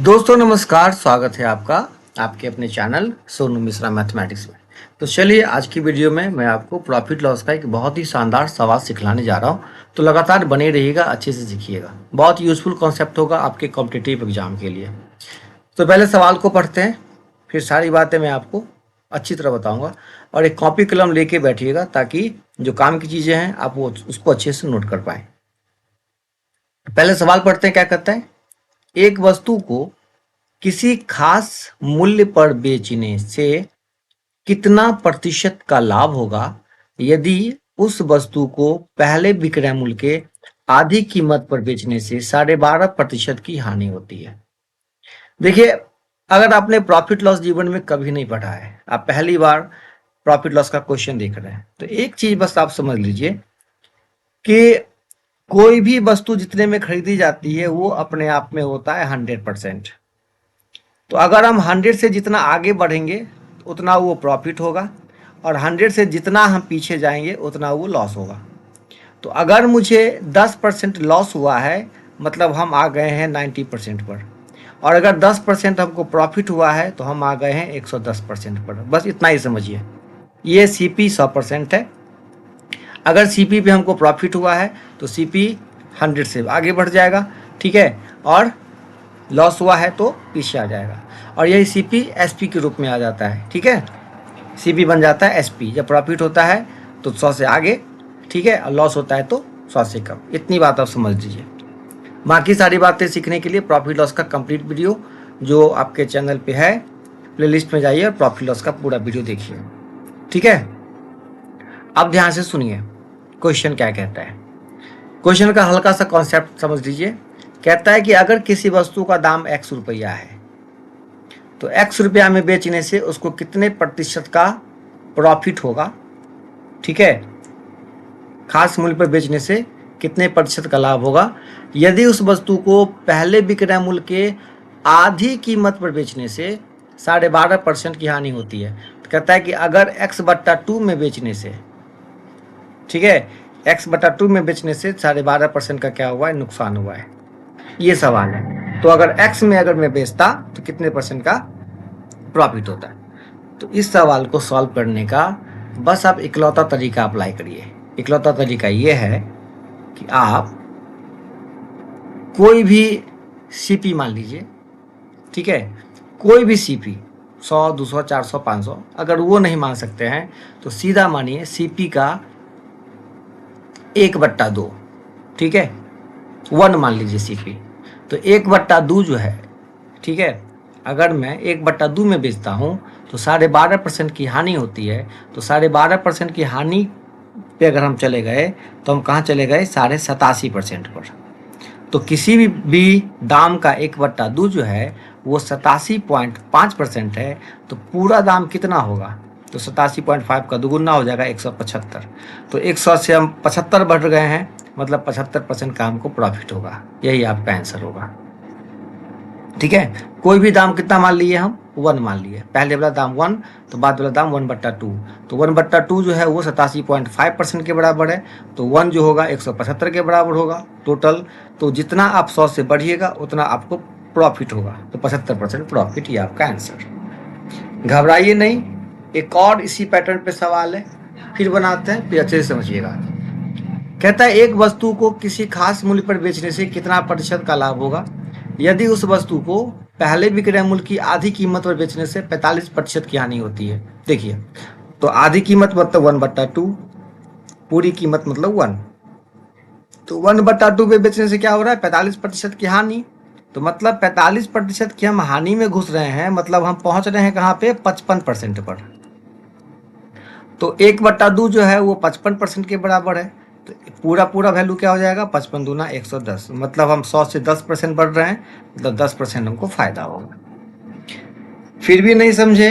दोस्तों नमस्कार, स्वागत है आपका आपके अपने चैनल सोनू मिश्रा मैथमेटिक्स में। तो चलिए आज की वीडियो में मैं आपको प्रॉफिट लॉस का एक बहुत ही शानदार सवाल सिखलाने जा रहा हूँ। तो लगातार बने रहिएगा, अच्छे से सीखिएगा। बहुत यूज़फुल कॉन्सेप्ट होगा आपके कॉम्पिटिटिव एग्जाम के लिए। तो पहले सवाल को पढ़ते हैं, फिर सारी बातें मैं आपको अच्छी तरह बताऊँगा। और एक कॉपी कलम लेके बैठिएगा ताकि जो काम की चीज़ें हैं आप वो उसको अच्छे से नोट कर पाएँ। पहले सवाल पढ़ते हैं, क्या कहता है। एक वस्तु को किसी खास मूल्य पर बेचने से कितना प्रतिशत का लाभ होगा यदि उस वस्तु को पहले विक्रय मूल्य के आधी कीमत पर बेचने से 12.5% की हानि होती है। देखिए, अगर आपने प्रॉफिट लॉस जीवन में कभी नहीं पढ़ा है, आप पहली बार प्रॉफिट लॉस का क्वेश्चन देख रहे हैं, तो एक चीज बस आप समझ लीजिए कि कोई भी वस्तु जितने में खरीदी जाती है वो अपने आप में होता है 100%। तो अगर हम 100 से जितना आगे बढ़ेंगे उतना वो प्रॉफिट होगा, और 100 से जितना हम पीछे जाएंगे उतना वो लॉस होगा। तो अगर मुझे 10% लॉस हुआ है मतलब हम आ गए हैं 90% पर, और अगर 10% हमको प्रॉफिट हुआ है तो हम आ गए हैं 110% पर। बस इतना ही समझिए। ये सीपी 100% है। अगर सीपी पे हमको प्रॉफिट हुआ है तो सीपी 100 से आगे बढ़ जाएगा, ठीक है, और लॉस हुआ है तो पीछे आ जाएगा। और यही सीपी एसपी के रूप में आ जाता है, ठीक है। सीपी बन जाता है एसपी जब प्रॉफिट होता है तो 100 से आगे, ठीक है, और लॉस होता है तो 100 से कम। इतनी बात आप समझ लीजिए। बाकी सारी बातें सीखने के लिए प्रॉफिट लॉस का कंप्लीट वीडियो जो आपके चैनल पे है, प्लेलिस्ट में जाइए और प्रॉफिट लॉस का पूरा वीडियो देखिए, ठीक है। अब ध्यान से सुनिए क्वेश्चन क्या कहता है। क्वेश्चन का हल्का सा कॉन्सेप्ट समझ लीजिए। कहता है कि अगर किसी वस्तु का दाम x रुपया है तो x रुपया में बेचने से उसको कितने प्रतिशत का प्रॉफिट होगा, ठीक है। खास मूल्य पर बेचने से कितने प्रतिशत का लाभ होगा यदि उस वस्तु को पहले विक्रय मूल्य के आधी कीमत पर बेचने से 12.5% की हानि होती है। तो कहता है कि अगर x/2 में बेचने से, ठीक है, x/2 में बेचने से 12.5% का क्या हुआ है, नुकसान हुआ है। ये सवाल है। तो अगर x में अगर मैं बेचता तो कितने परसेंट का प्रॉफिट होता है। तो इस सवाल को सॉल्व करने का बस आप इकलौता तरीका अप्लाई करिए। इकलौता तरीका ये है कि आप कोई भी सीपी मान लीजिए, ठीक है, कोई भी सीपी 100, 200, 400, 500, अगर वो नहीं मान सकते हैं तो सीधा मानिए सीपी का 1/2, ठीक है, 1 मान लीजिए सीपी। तो 1/2 जो है, ठीक है, अगर मैं 1/2 में बेचता हूँ तो 12.5% की हानि होती है। तो 12.5% की हानि पे अगर हम चले गए तो हम कहाँ चले गए, 87.5% पर। तो किसी भी दाम का 1/2 जो है वो 87.5% है। तो पूरा दाम कितना होगा, तो 87.5 का दुगुना हो जाएगा 175। तो 100 से हम 75 बढ़ गए हैं, मतलब 75% का हमको प्रॉफिट होगा। यही आपका आंसर होगा, ठीक है। कोई भी दाम कितना मान लिए हम, 1 मान लिए। पहले वाला दाम 1 तो बाद वाला दाम 1/2। तो 1/2 जो है वो 87.5% के बराबर है। तो 1 जो होगा 175 के बराबर होगा टोटल। तो जितना आप 100 से बढ़िएगा उतना आपको प्रॉफिट होगा। तो 75% प्रॉफिट, ये आपका आंसर। घबराइए नहीं, एक और इसी पैटर्न पे सवाल है, फिर बनाते हैं, फिर अच्छे से समझिएगा। कहता है एक वस्तु को किसी खास मूल्य पर बेचने से कितना प्रतिशत का लाभ होगा यदि उस वस्तु को पहले विक्रय मूल्य की आधी कीमत पर बेचने से 45% की हानि होती है। देखिए, तो आधी कीमत मतलब 1/2, पूरी कीमत मतलब 1। तो 1/2 पे बेचने से क्या हो रहा है, 45% की हानि। तो मतलब 45% की हम हानि में घुस रहे हैं, मतलब हम पहुंच रहे हैं कहाँ पे, 55% पर। तो 1/2 जो है वो 55% के बराबर है। तो पूरा पूरा वैल्यू क्या हो जाएगा, 55 दूना 110, मतलब हम 100 से 10% बढ़ रहे हैं, मतलब 10% हमको फायदा होगा। फिर भी नहीं समझे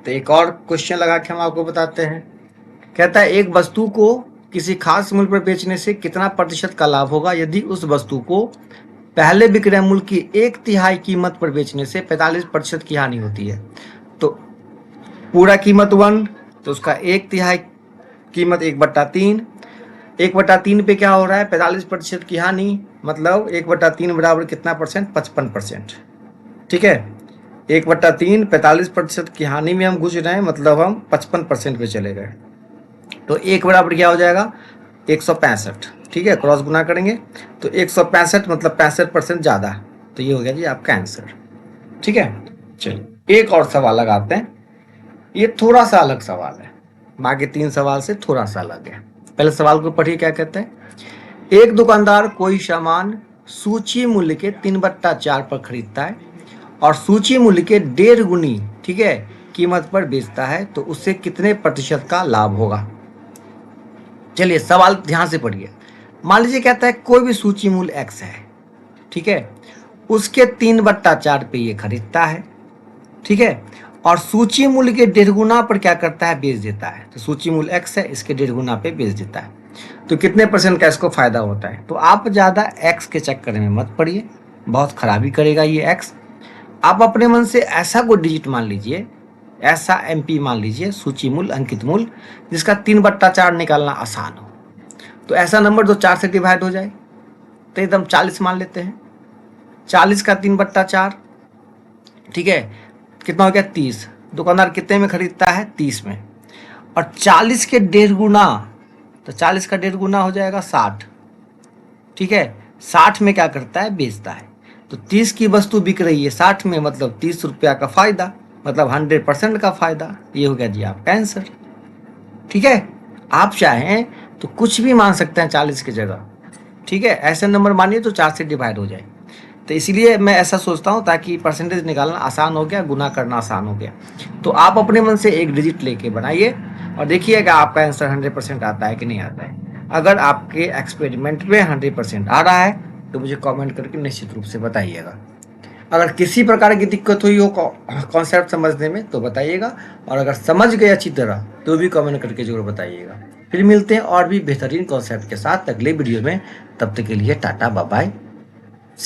तो एक और क्वेश्चन लगा के हम आपको बताते हैं। कहता है एक वस्तु को किसी खास मूल्य पर बेचने से कितना प्रतिशत का लाभ होगा यदि उस वस्तु को पहले विक्रय मूल्य की 1/3 कीमत पर बेचने से 45% की हानि होती है। तो पूरा कीमत 1, तो उसका 1/3 कीमत 1/3। 1/3 पे क्या हो रहा है, 45% की हानि, मतलब 1/3 बराबर कितना परसेंट, 55%, ठीक है, 1/3 45% की हानि में हम घुस रहे हैं, मतलब हम 55% पे चले गए। तो 1 बराबर क्या हो जाएगा, 165। ठीक है, क्रॉस गुना करेंगे तो 165 मतलब 65% ज़्यादा, तो ये हो गया जी आपका आंसर। ठीक है, चलिए एक और सवाल लगाते हैं। ये थोड़ा सा अलग सवाल है, बाकी 3 सवाल से थोड़ा सा अलग है। पहले सवाल को पढ़िए, क्या कहते हैं। एक दुकानदार कोई सामान सूची मूल्य के 3/4 पर खरीदता है और सूची मूल्य के 1.5 गुनी, ठीक है, कीमत पर बेचता है, तो उससे कितने प्रतिशत का लाभ होगा। चलिए सवाल ध्यान से पढ़िए। मान लीजिए कहता है कोई भी सूची मूल्य एक्स है, ठीक है, उसके 3/4 पे ये खरीदता है, ठीक है, और सूची मूल्य के 1.5 गुना पर क्या करता है, बेच देता है। तो सूची मूल्य एक्स है, इसके 1.5 गुना पे बेच देता है, तो कितने % का इसको फायदा होता है। तो आप ज़्यादा एक्स के चक्कर में मत पड़िए, बहुत खराबी करेगा ये एक्स। आप अपने मन से ऐसा कोई डिजिट मान लीजिए, ऐसा एमपी मान लीजिए, सूची मूल्य अंकित मूल्य, जिसका 3/4 निकालना आसान हो। तो ऐसा नंबर जो 4 से डिवाइड हो जाए, तो एकदम 40 मान लेते हैं। 40 का 3/4, ठीक है, कितना हो गया 30। दुकानदार कितने में खरीदता है, 30 में, और 40 के 1.5 गुना, तो 40 का 1.5 गुना हो जाएगा 60। ठीक है, 60 में क्या करता है, बेचता है। तो 30 की वस्तु बिक रही है 60 में, मतलब 30 रुपया का फायदा, मतलब 100% का फायदा। ये हो गया जी आपका आंसर। ठीक है, आप चाहें तो कुछ भी मान सकते हैं 40 की जगह। ठीक है, ऐसे नंबर मानिए तो 4 से डिवाइड हो जाए। तो इसलिए मैं ऐसा सोचता हूँ, ताकि परसेंटेज निकालना आसान हो गया, गुना करना आसान हो गया। तो आप अपने मन से एक डिजिट लेके बनाइए और देखिएगा आपका आंसर 100% आता है कि नहीं आता है। अगर आपके एक्सपेरिमेंट में 100% आ रहा है तो मुझे कमेंट करके निश्चित रूप से बताइएगा। अगर किसी प्रकार की दिक्कत हुई हो कॉन्सेप्ट समझने में तो बताइएगा, और अगर समझ गए अच्छी तरह तो भी कमेंट करके जरूर बताइएगा। फिर मिलते हैं और भी बेहतरीन कॉन्सेप्ट के साथ अगले वीडियो में। तब तक के लिए टाटा बाय बाय।